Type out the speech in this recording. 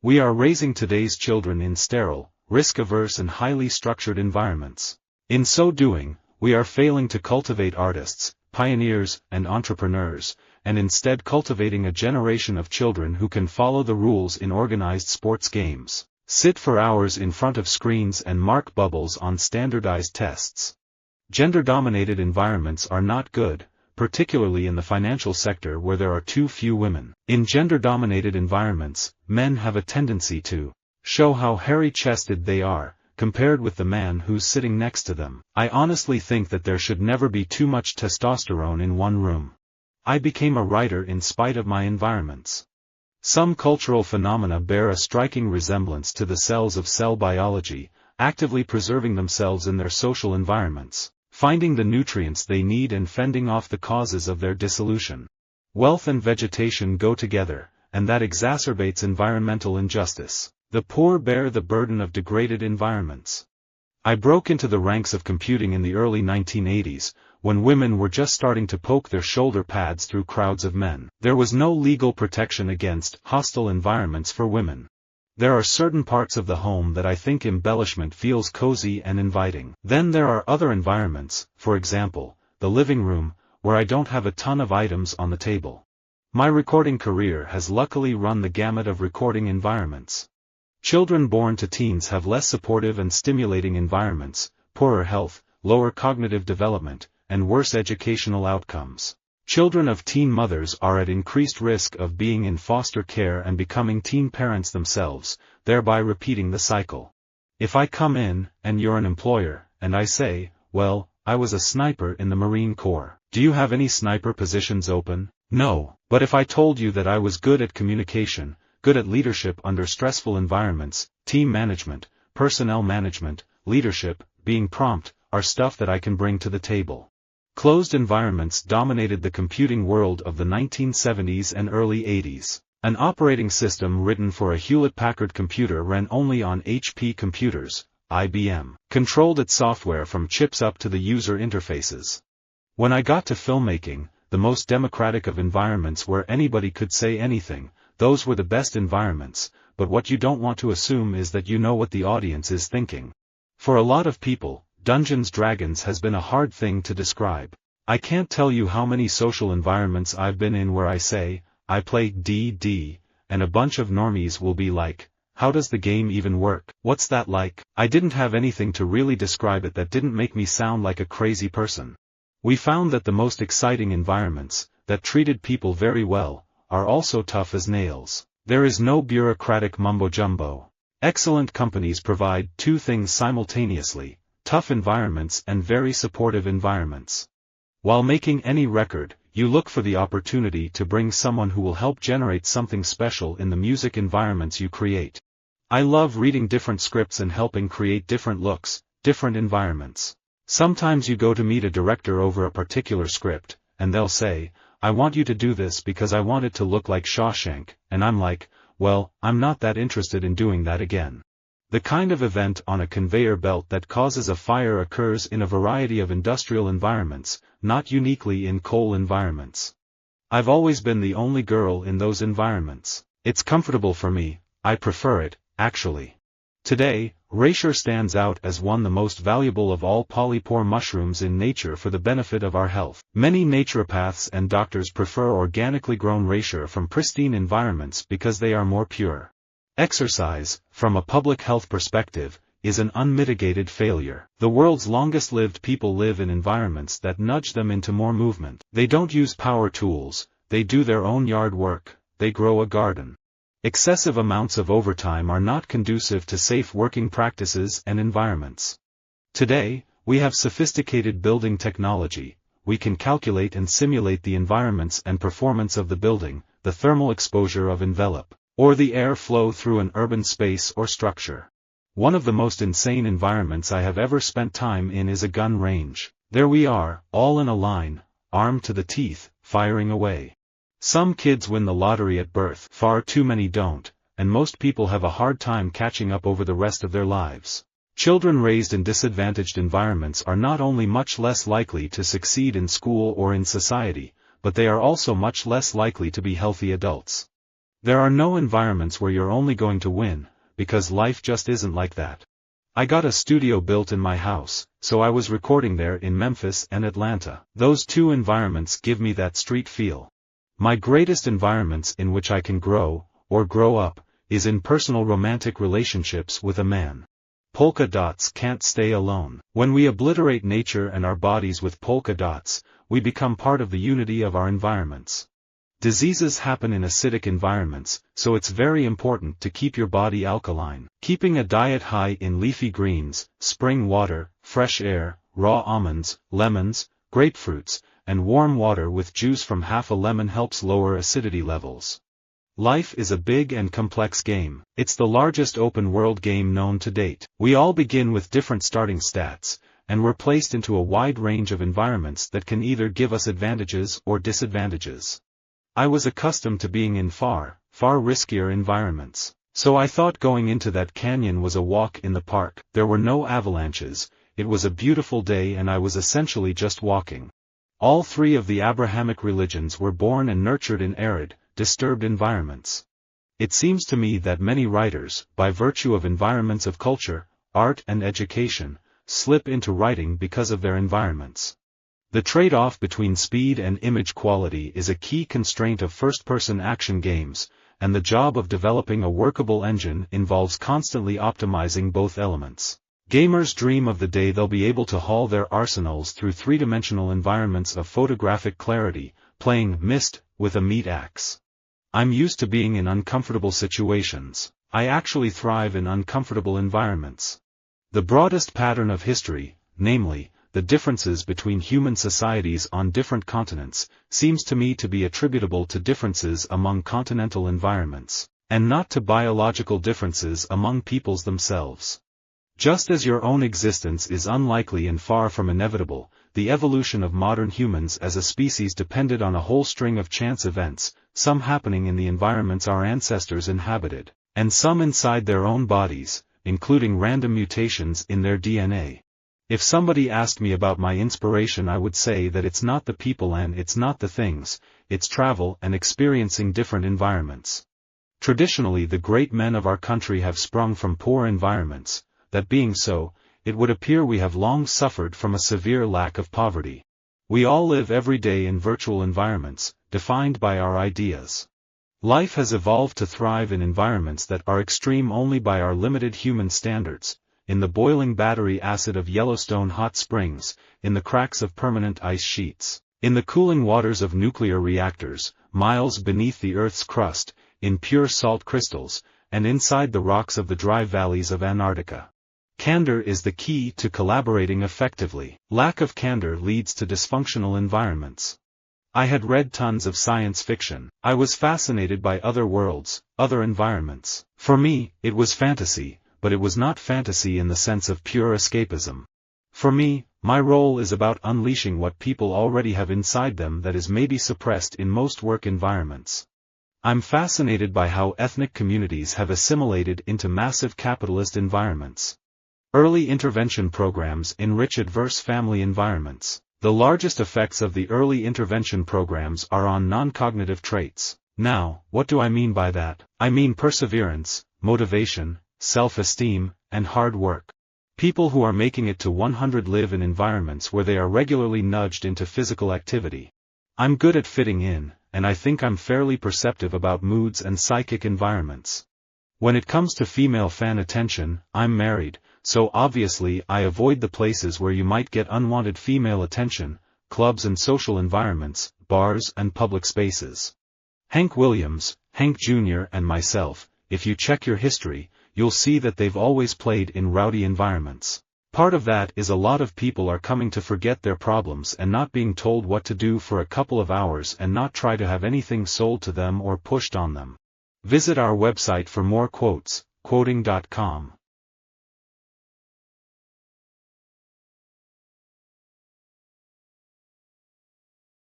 We are raising today's children in sterile, risk-averse and highly structured environments. In so doing, we are failing to cultivate artists, pioneers, and entrepreneurs, and instead cultivating a generation of children who can follow the rules in organized sports games, sit for hours in front of screens and mark bubbles on standardized tests. Gender-dominated environments are not good, particularly in the financial sector where there are too few women. In gender-dominated environments, men have a tendency to show how hairy-chested they are, compared with the man who's sitting next to them. I honestly think that there should never be too much testosterone in one room. I became a writer in spite of my environments. Some cultural phenomena bear a striking resemblance to the cells of cell biology, actively preserving themselves in their social environments, finding the nutrients they need and fending off the causes of their dissolution. Wealth and vegetation go together, and that exacerbates environmental injustice. The poor bear the burden of degraded environments. I broke into the ranks of computing in the early 1980s, when women were just starting to poke their shoulder pads through crowds of men. There was no legal protection against hostile environments for women. There are certain parts of the home that I think embellishment feels cozy and inviting. Then there are other environments, for example, the living room, where I don't have a ton of items on the table. My recording career has luckily run the gamut of recording environments. Children born to teens have less supportive and stimulating environments, poorer health, lower cognitive development, and worse educational outcomes. Children of teen mothers are at increased risk of being in foster care and becoming teen parents themselves, thereby repeating the cycle. If I come in, and you're an employer, and I say, well, I was a sniper in the Marine Corps. Do you have any sniper positions open? No. But if I told you that I was good at communication, good at leadership under stressful environments, team management, personnel management, leadership, being prompt, are stuff that I can bring to the table. Closed environments dominated the computing world of the 1970s and early 80s. An operating system written for a Hewlett-Packard computer ran only on HP computers. IBM controlled its software from chips up to the user interfaces. When I got to filmmaking, the most democratic of environments where anybody could say anything, those were the best environments, but what you don't want to assume is that you know what the audience is thinking. For a lot of people, Dungeons & Dragons has been a hard thing to describe. I can't tell you how many social environments I've been in where I say, I play D&D, and a bunch of normies will be like, how does the game even work? What's that like? I didn't have anything to really describe it that didn't make me sound like a crazy person. We found that the most exciting environments, that treated people very well, are also tough as nails. There is no bureaucratic mumbo-jumbo. Excellent companies provide two things simultaneously: tough environments and very supportive environments. While making any record, you look for the opportunity to bring someone who will help generate something special in the music environments you create. I love reading different scripts and helping create different looks, different environments. Sometimes you go to meet a director over a particular script, and they'll say, I want you to do this because I want it to look like Shawshank, and I'm like, well, I'm not that interested in doing that again. The kind of event on a conveyor belt that causes a fire occurs in a variety of industrial environments, not uniquely in coal environments. I've always been the only girl in those environments. It's comfortable for me, I prefer it, actually. Today, Reishi stands out as one of the most valuable of all polypore mushrooms in nature for the benefit of our health. Many naturopaths and doctors prefer organically grown reishi from pristine environments because they are more pure. Exercise, from a public health perspective, is an unmitigated failure. The world's longest-lived people live in environments that nudge them into more movement. They don't use power tools, they do their own yard work, they grow a garden. Excessive amounts of overtime are not conducive to safe working practices and environments. Today, we have sophisticated building technology. We can calculate and simulate the environments and performance of the building, the thermal exposure of envelope, or the air flow through an urban space or structure. One of the most insane environments I have ever spent time in is a gun range. There we are, all in a line, armed to the teeth, firing away. Some kids win the lottery at birth, far too many don't, and most people have a hard time catching up over the rest of their lives. Children raised in disadvantaged environments are not only much less likely to succeed in school or in society, but they are also much less likely to be healthy adults. There are no environments where you're only going to win, because life just isn't like that. I got a studio built in my house, so I was recording there in Memphis and Atlanta. Those two environments give me that street feel. My greatest environments in which I can grow, or grow up, is in personal romantic relationships with a man. Polka dots can't stay alone. When we obliterate nature and our bodies with polka dots, we become part of the unity of our environments. Diseases happen in acidic environments, so it's very important to keep your body alkaline. Keeping a diet high in leafy greens, spring water, fresh air, raw almonds, lemons, grapefruits, and warm water with juice from half a lemon helps lower acidity levels. Life is a big and complex game. It's the largest open-world game known to date. We all begin with different starting stats, and we're placed into a wide range of environments that can either give us advantages or disadvantages. I was accustomed to being in far riskier environments. So I thought going into that canyon was a walk in the park. There were no avalanches, it was a beautiful day and I was essentially just walking. All three of the Abrahamic religions were born and nurtured in arid, disturbed environments. It seems to me that many writers, by virtue of environments of culture, art and education, slip into writing because of their environments. The trade-off between speed and image quality is a key constraint of first-person action games, and the job of developing a workable engine involves constantly optimizing both elements. Gamers dream of the day they'll be able to haul their arsenals through three-dimensional environments of photographic clarity, playing Myst with a meat axe. I'm used to being in uncomfortable situations. I actually thrive in uncomfortable environments. The broadest pattern of history, namely, the differences between human societies on different continents, seems to me to be attributable to differences among continental environments, and not to biological differences among peoples themselves. Just as your own existence is unlikely and far from inevitable, the evolution of modern humans as a species depended on a whole string of chance events, some happening in the environments our ancestors inhabited, and some inside their own bodies, including random mutations in their DNA. If somebody asked me about my inspiration, I would say that it's not the people and it's not the things, it's travel and experiencing different environments. Traditionally, the great men of our country have sprung from poor environments. That being so, it would appear we have long suffered from a severe lack of poverty. We all live every day in virtual environments, defined by our ideas. Life has evolved to thrive in environments that are extreme only by our limited human standards, in the boiling battery acid of Yellowstone hot springs, in the cracks of permanent ice sheets, in the cooling waters of nuclear reactors, miles beneath the Earth's crust, in pure salt crystals, and inside the rocks of the dry valleys of Antarctica. Candor is the key to collaborating effectively. Lack of candor leads to dysfunctional environments. I had read tons of science fiction. I was fascinated by other worlds, other environments. For me, it was fantasy, but it was not fantasy in the sense of pure escapism. For me, my role is about unleashing what people already have inside them that is maybe suppressed in most work environments. I'm fascinated by how ethnic communities have assimilated into massive capitalist environments. Early intervention programs enrich adverse family environments. The largest effects of the early intervention programs are on non-cognitive traits. Now, what do I mean by that? I mean perseverance, motivation, self-esteem, and hard work. People who are making it to 100 live in environments where they are regularly nudged into physical activity. I'm good at fitting in, and I think I'm fairly perceptive about moods and psychic environments. When it comes to female fan attention, I'm married, so obviously I avoid the places where you might get unwanted female attention, clubs and social environments, bars and public spaces. Hank Williams, Hank Jr. and myself, if you check your history, you'll see that they've always played in rowdy environments. Part of that is a lot of people are coming to forget their problems and not being told what to do for a couple of hours and not try to have anything sold to them or pushed on them. Visit our website for more quotes, quoting.com.